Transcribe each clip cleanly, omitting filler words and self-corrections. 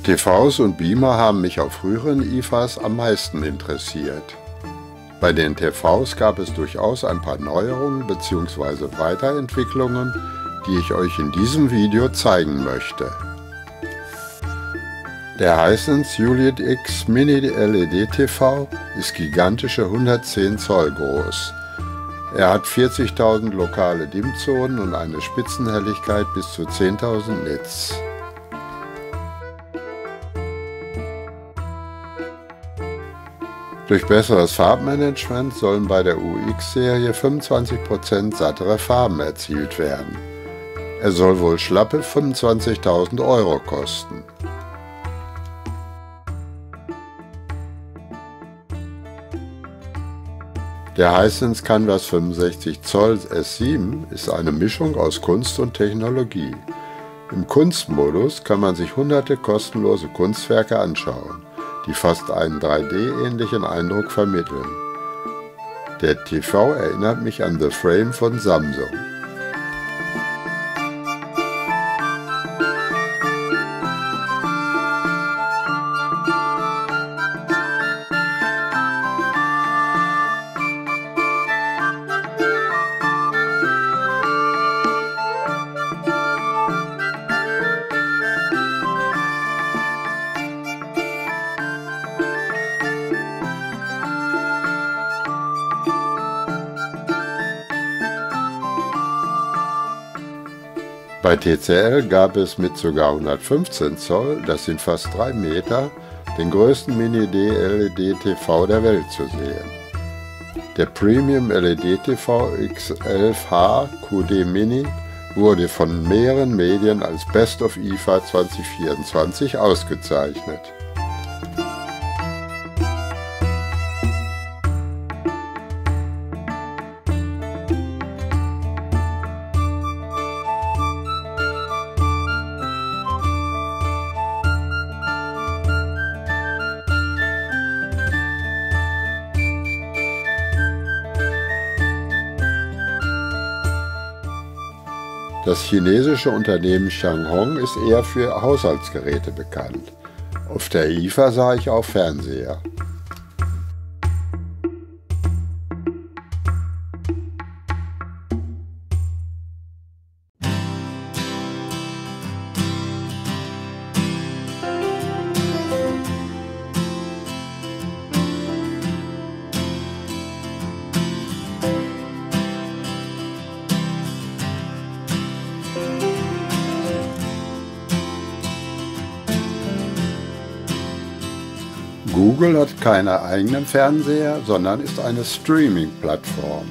TVs und Beamer haben mich auf früheren IFAs am meisten interessiert. Bei den TVs gab es durchaus ein paar Neuerungen bzw. Weiterentwicklungen, die ich euch in diesem Video zeigen möchte. Der Hisense Juliet X Mini LED TV ist gigantische 110 Zoll groß. Er hat 40.000 lokale Dimmzonen und eine Spitzenhelligkeit bis zu 10.000 Nits. Durch besseres Farbmanagement sollen bei der UX-Serie 25% sattere Farben erzielt werden. Er soll wohl schlappe 25.000 € kosten. Der Hisense Canvas 65 Zoll S7 ist eine Mischung aus Kunst und Technologie. Im Kunstmodus kann man sich hunderte kostenlose Kunstwerke anschauen, die fast einen 3D-ähnlichen Eindruck vermitteln. Der TV erinnert mich an The Frame von Samsung. Bei TCL gab es mit sogar 115 Zoll, das sind fast 3 Meter, den größten Mini-LED-TV der Welt zu sehen. Der Premium LED-TV X11H QD Mini wurde von mehreren Medien als Best of IFA 2024 ausgezeichnet. Das chinesische Unternehmen Changhong ist eher für Haushaltsgeräte bekannt. Auf der IFA sah ich auch Fernseher. Google hat keine eigenen Fernseher, sondern ist eine Streaming-Plattform.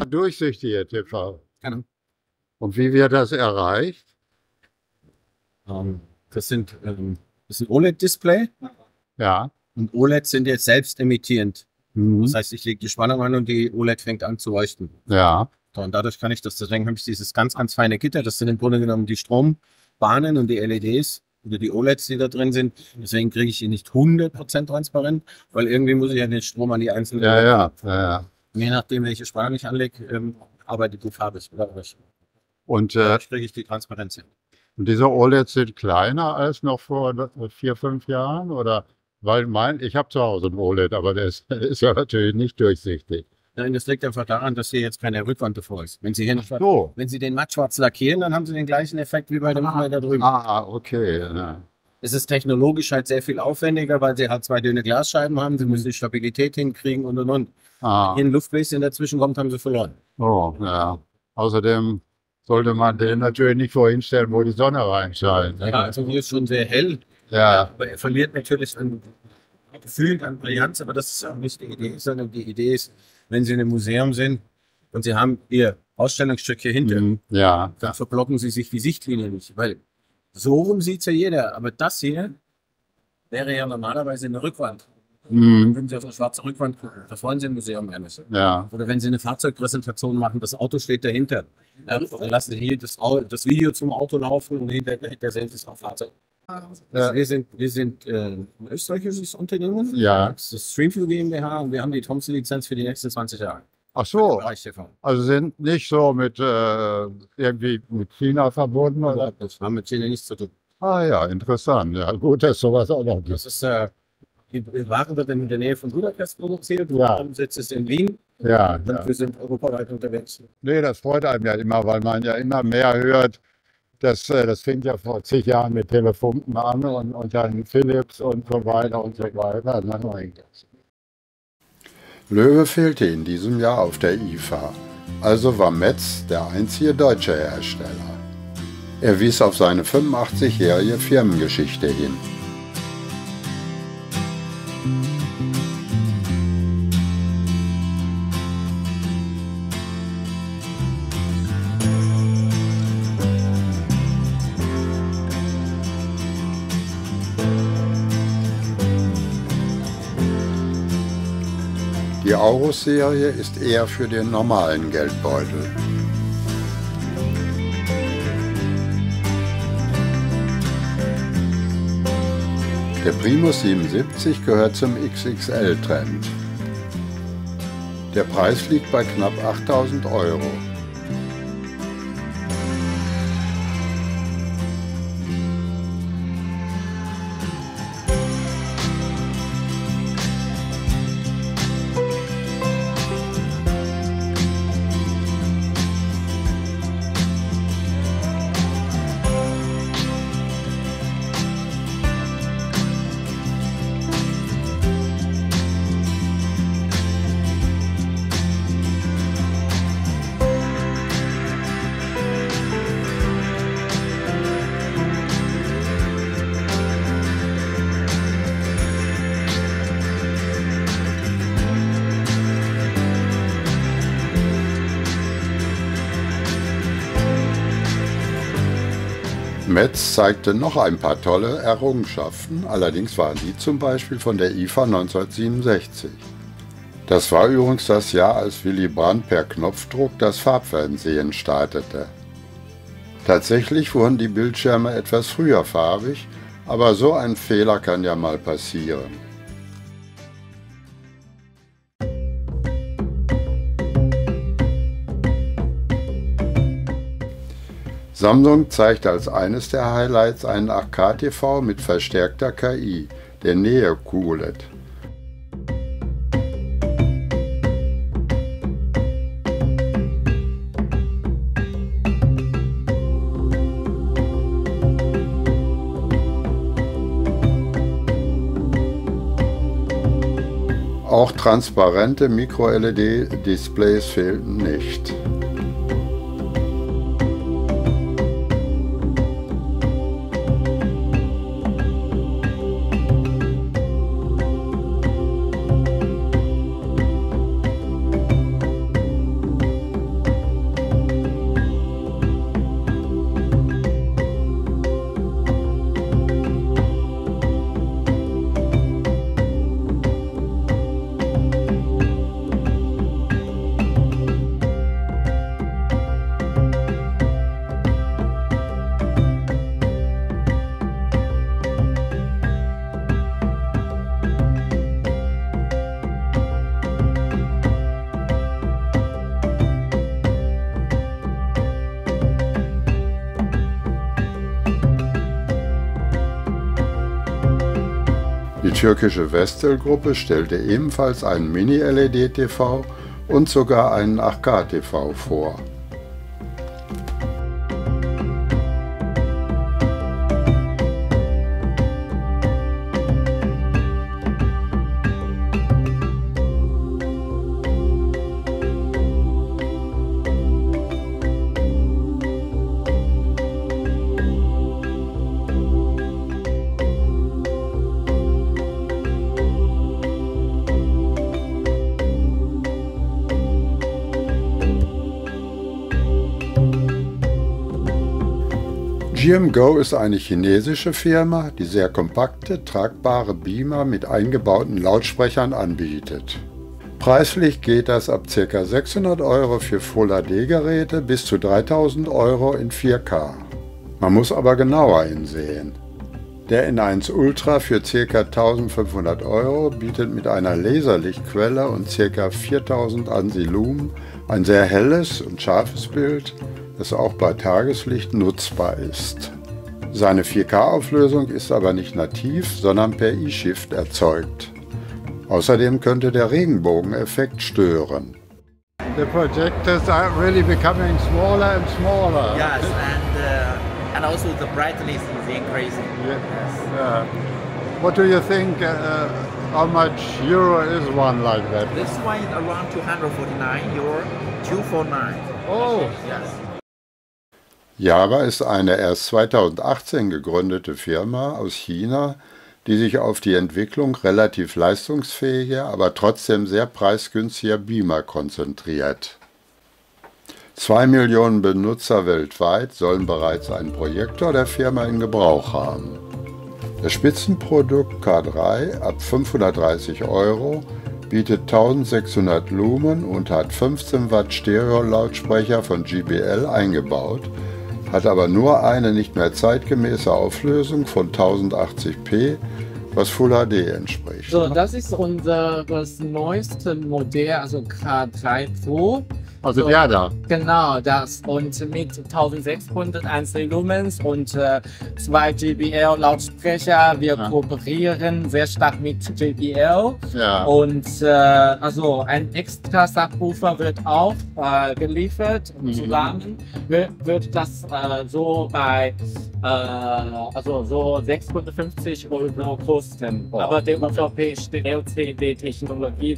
Durchsichtige TV. Genau. Und wie wird das erreicht? Das ist ein OLED-Display. Ja. Und OLEDs sind jetzt selbst emittierend. Mhm. Das heißt, ich lege die Spannung an und die OLED fängt an zu leuchten. Ja. So, und dadurch kann ich das, deswegen habe ich dieses ganz, ganz feine Gitter. Das sind im Grunde genommen die Strombahnen und die LEDs oder die OLEDs, die da drin sind. Deswegen kriege ich die nicht 100% transparent, weil irgendwie muss ich ja den Strom an die einzelnen. Ja. Und je nachdem, welche Spannung ich anlege, arbeitet die Farbe. Und dadurch kriege ich die Transparenz hin. Und diese OLEDs sind kleiner als noch vor 4, 5 Jahren? Oder? Weil ich habe zu Hause ein OLED, aber der ist ja natürlich nicht durchsichtig. Nein, das liegt einfach daran, dass hier jetzt keine Rückwand davor ist. Wenn Sie hier wenn Sie den mattschwarz lackieren, dann haben Sie den gleichen Effekt wie bei dem da drüben. Ah, okay. Ja. Es ist technologisch halt sehr viel aufwendiger, weil Sie halt 2 dünne Glasscheiben haben. Sie müssen die Stabilität hinkriegen und. Wenn hier ein Luftbläschen dazwischen kommt, haben Sie verloren. Oh, ja. Außerdem sollte man den natürlich nicht vorhin stellen, wo die Sonne reinscheint. Ja, also hier ist schon sehr hell. Ja. Aber er verliert natürlich gefühlt an Brillanz, aber das ist auch nicht die Idee, sondern die Idee ist, wenn Sie in einem Museum sind und Sie haben Ihr Ausstellungsstück hier hinten, ja, dann verblocken Sie sich die Sichtlinie nicht, weil so rum sieht es ja jeder, aber das hier wäre ja normalerweise eine Rückwand. Dann können Sie auf eine schwarze Rückwand gucken. Das wollen Sie im Museum ja nicht. Ja. Oder wenn Sie eine Fahrzeugpräsentation machen, das Auto steht dahinter. Dann lassen Sie hier das Video zum Auto laufen und dahinter sehen Sie das Fahrzeug. Also wir sind ein österreichisches Unternehmen. Ja. Das ist Streamview GmbH und wir haben die Thomson-Lizenz für die nächsten 20 Jahre. Ach so, Bereich TV. also sind nicht so mit irgendwie mit China verbunden, oder? Das haben mit China nichts zu tun. Ah ja, interessant. Ja, gut, dass sowas auch noch gibt. Das ist, die Waren wird in der Nähe von Budapest produziert. Ja. Der Sitz ist in Wien. Ja, Und ja. wir sind europaweit unterwegs. Nee, das freut einem ja immer, weil man ja immer mehr hört. Das fing ja vor zig Jahren mit Telefunken an und dann Philips und so weiter und so weiter. Löwe fehlte in diesem Jahr auf der IFA, also war Metz der einzige deutsche Hersteller. Er wies auf seine 85-jährige Firmengeschichte hin. Die Aurus-Serie ist eher für den normalen Geldbeutel. Der Primus 77 gehört zum XXL-Trend. Der Preis liegt bei knapp 8.000 €. Metz zeigte noch ein paar tolle Errungenschaften, allerdings waren die zum Beispiel von der IFA 1967. Das war übrigens das Jahr, als Willy Brandt per Knopfdruck das Farbfernsehen startete. Tatsächlich wurden die Bildschirme etwas früher farbig, aber so ein Fehler kann ja mal passieren. Samsung zeigte als eines der Highlights einen 8K-TV mit verstärkter KI, der Neo QLED. Auch transparente Micro-LED-Displays fehlten nicht. Die türkische Vestel-Gruppe stellte ebenfalls einen Mini-LED-TV und sogar einen 8K-TV vor. GMGO ist eine chinesische Firma, die sehr kompakte, tragbare Beamer mit eingebauten Lautsprechern anbietet. Preislich geht das ab ca. 600 € für Full-HD-Geräte bis zu 3000 € in 4K. Man muss aber genauer hinsehen. Der N1 Ultra für ca. 1500 € bietet mit einer Laserlichtquelle und ca. 4000 ANSI-Lumen ein sehr helles und scharfes Bild, das auch bei Tageslicht nutzbar ist. Seine 4K-Auflösung ist aber nicht nativ, sondern per eShift erzeugt. Außerdem könnte der Regenbogeneffekt stören. The projectors are really becoming smaller and smaller. Yes, and also the brightness is increasing. Yes. What do you think? How much euro is one like that? This one is around 249 euro, 249. Oh. Yes. Java ist eine erst 2018 gegründete Firma aus China, die sich auf die Entwicklung relativ leistungsfähiger, aber trotzdem sehr preisgünstiger Beamer konzentriert. 2 Millionen Benutzer weltweit sollen bereits einen Projektor der Firma in Gebrauch haben. Das Spitzenprodukt K3 ab 530 € bietet 1600 Lumen und hat 15 Watt Stereo-Lautsprecher von JBL eingebaut, hat aber nur eine nicht mehr zeitgemäße Auflösung von 1080p, was Full HD entspricht. So, das ist unser das neueste Modell, also K3 Pro. Also So, der da. Genau, das und mit 1600 Lumens und 2 JBL Lautsprecher. Wir kooperieren sehr stark mit JBL Ja. und also ein extra Subwoofer wird auch geliefert. Zusammen wird das so bei also so 650 € kosten. Aber der UVP steht LCD-Technologie.